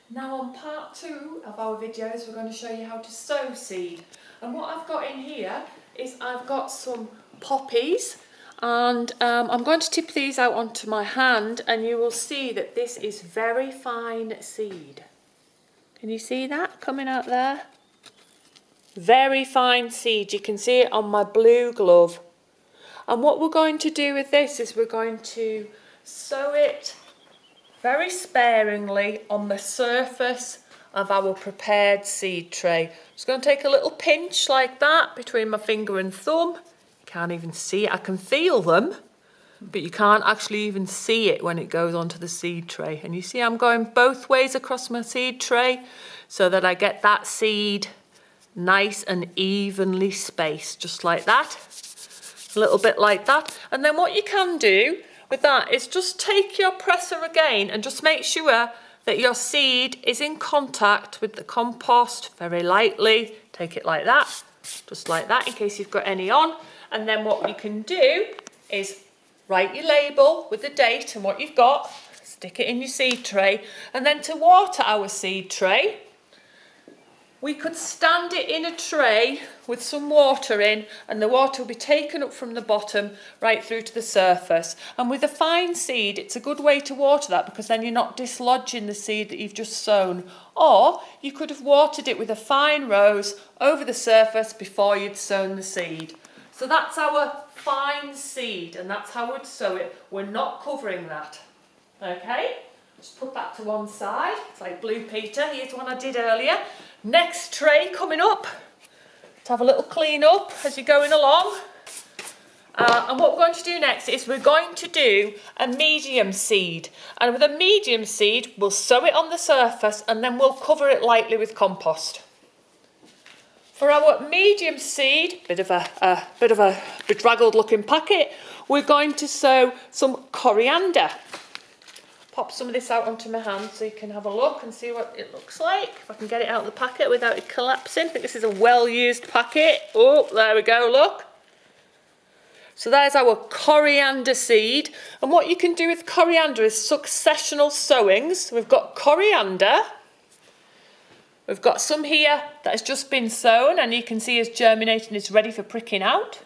Now on part 2 of our videos, we're going to show you how to sow seed. And what I've got in here is I've got some poppies, and I'm going to tip these out onto my hand, and you will see that this is very fine seed. Can you see that coming out there? Very fine seed. You can see it on my blue glove. And what we're going to do with this is we're going to sow it very sparingly on the surface of our prepared seed tray. Just going to take a little pinch like that between my finger and thumb. You can't even see it. I can feel them, but you can't actually even see it when it goes onto the seed tray. And you see I'm going both ways across my seed tray so that I get that seed nice and evenly spaced, just like that. A little bit like that. And then what you can do with that is just take your presser again and just make sure that your seed is in contact with the compost very lightly. Take it like that, just like that, in case you've got any on. And then what you can do is write your label with the date and what you've got, stick it in your seed tray, and then to water our seed tray, we could stand it in a tray with some water in, and the water will be taken up from the bottom right through to the surface. And with a fine seed, it's a good way to water that because then you're not dislodging the seed that you've just sown. Or you could have watered it with a fine rose over the surface before you'd sown the seed. So that's our fine seed, and that's how we'd sow it. We're not covering that. Okay? Just put that to one side. It's like Blue Peter. Here's one I did earlier. Next tray coming up. To have a little clean up as you're going along. And what we're going to do next is we're going to do a medium seed. And with a medium seed, we'll sow it on the surface and then we'll cover it lightly with compost. For our medium seed, bit of a bedraggled looking packet, we're going to sow some coriander. Pop some of this out onto my hand so you can have a look and see what it looks like. If I can get it out of the packet without it collapsing. I think this is a well-used packet. Oh, there we go, look. So there's our coriander seed. And what you can do with coriander is successional sowings. We've got coriander. We've got some here that has just been sown and you can see it's germinating, it's ready for pricking out.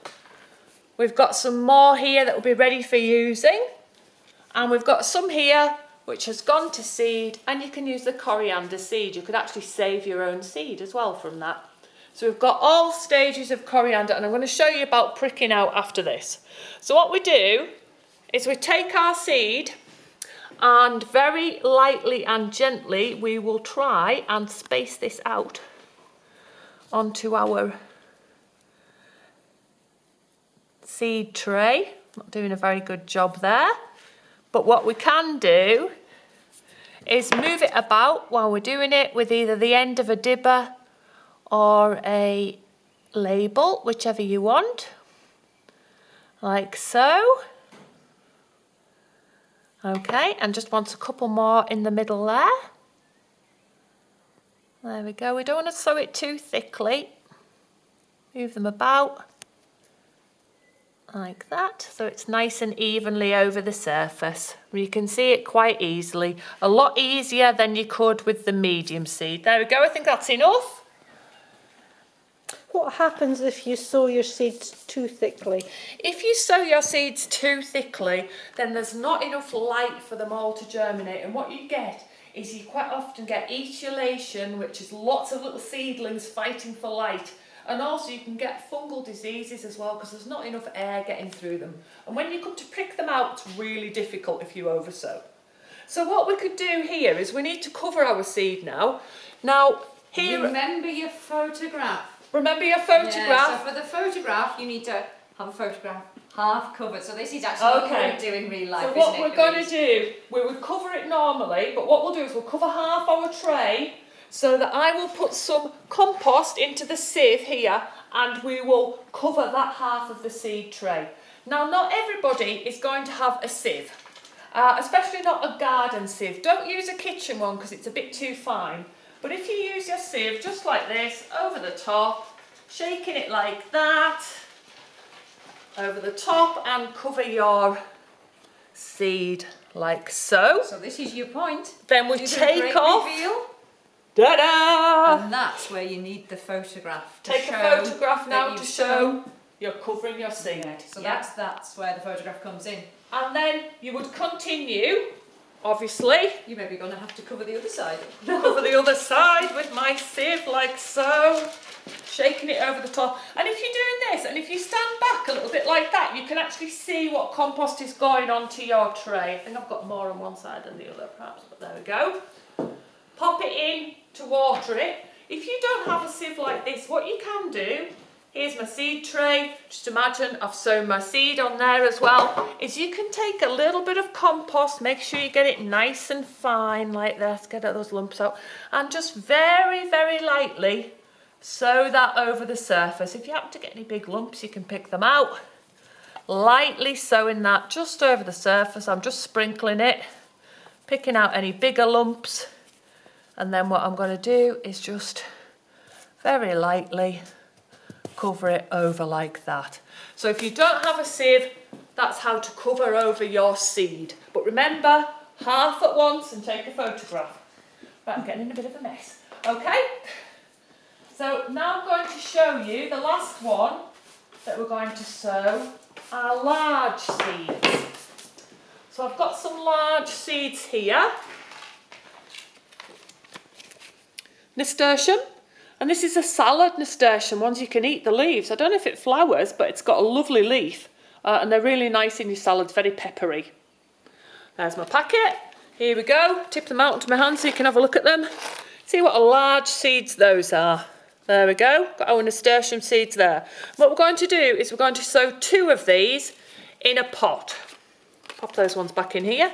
We've got some more here that will be ready for using. And we've got some here which has gone to seed, and you can use the coriander seed. You could actually save your own seed as well from that. So we've got all stages of coriander, and I'm going to show you about pricking out after this. So what we do is we take our seed and very lightly and gently we will try and space this out onto our seed tray. Not doing a very good job there. But what we can do is move it about while we're doing it with either the end of a dibber or a label, whichever you want, like so. Okay, and just want a couple more in the middle there. There we go. We don't want to sow it too thickly. Move them about. Like that, so it's nice and evenly over the surface. You can see it quite easily, a lot easier than you could with the medium seed. There we go, I think that's enough. What happens if you sow your seeds too thickly? If you sow your seeds too thickly, then there's not enough light for them all to germinate, and what you get is you quite often get etiolation, which is lots of little seedlings fighting for light. And also you can get fungal diseases as well because there's not enough air getting through them. And when you come to prick them out, it's really difficult if you oversow. So what we could do here is we need to cover our seed now. Now here... Remember your photograph. Remember your photograph? Yeah, so for the photograph, you need to have a photograph half covered. So this is actually what we're doing in real life, so what we're going to do, we would cover it normally, but what we'll do is we'll cover half our tray so that I will put some compost into the sieve here and we will cover that half of the seed tray. Now, not everybody is going to have a sieve, especially not a garden sieve. Don't use a kitchen one because it's a bit too fine. But if you use your sieve just like this, over the top, shaking it like that, over the top, and cover your seed like so. So this is your point. Then we Do the take great off. reveal. Ta-da! And that's where you need the photograph to Take show a photograph that now you've to sown. show you're covering your seed. So Yeah. that's where the photograph comes in. And then you would continue, obviously, You're maybe going to have to cover the other side. cover the other side with my sieve like so, shaking it over the top. And if you're doing this, and if you stand back a little bit like that, you can actually see what compost is going onto your tray. I think I've got more on one side than the other perhaps, but there we go. Pop it in to water it. If you don't have a sieve like this, what you can do, here's my seed tray, just imagine I've sown my seed on there as well, is you can take a little bit of compost, make sure you get it nice and fine like this, get those lumps out, and just very, very lightly sow that over the surface. If you happen to get any big lumps, you can pick them out. Lightly sowing that just over the surface. I'm just sprinkling it, picking out any bigger lumps, and then what I'm going to do is just very lightly cover it over like that. So if you don't have a sieve, that's how to cover over your seed. But remember, half at once and take a photograph. Right, I'm getting in a bit of a mess. Okay, so now I'm going to show you the last one that we're going to sow are large seeds. So I've got some large seeds here. Nasturtium. And this is a salad nasturtium, ones you can eat the leaves. I don't know if it flowers, but it's got a lovely leaf. And they're really nice in your salads, very peppery. There's my packet. Here we go. Tip them out into my hand so you can have a look at them. See what a large seeds those are. There we go. Got our nasturtium seeds there. What we're going to do is we're going to sow 2 of these in a pot. Pop those ones back in here.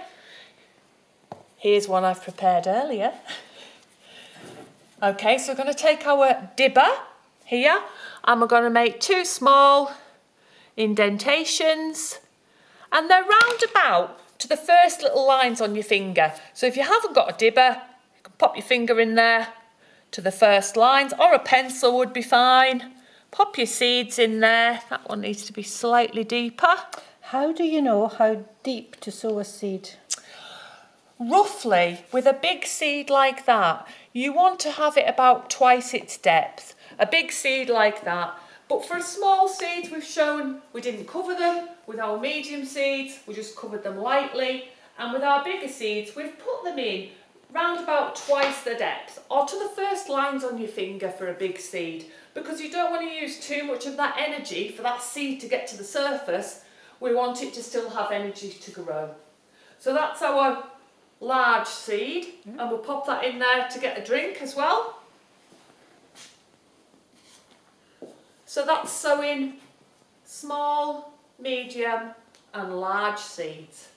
Here's one I've prepared earlier. Okay, so we're going to take our dibber here and we're going to make 2 small indentations, and they're round about to the first little lines on your finger. So if you haven't got a dibber, you can pop your finger in there to the first lines, or a pencil would be fine. Pop your seeds in there. That one needs to be slightly deeper. How do you know how deep to sow a seed? Roughly, with a big seed like that, you want to have it about twice its depth. A big seed like that. But for a small seed, we've shown we didn't cover them. With our medium seeds, we just covered them lightly. And with our bigger seeds, we've put them in round about twice the depth, or to the first lines on your finger for a big seed, because you don't want to use too much of that energy for that seed to get to the surface. We want it to still have energy to grow. So that's our large seed, and we'll pop that in there to get a drink as well. So that's sowing small, medium and large seeds.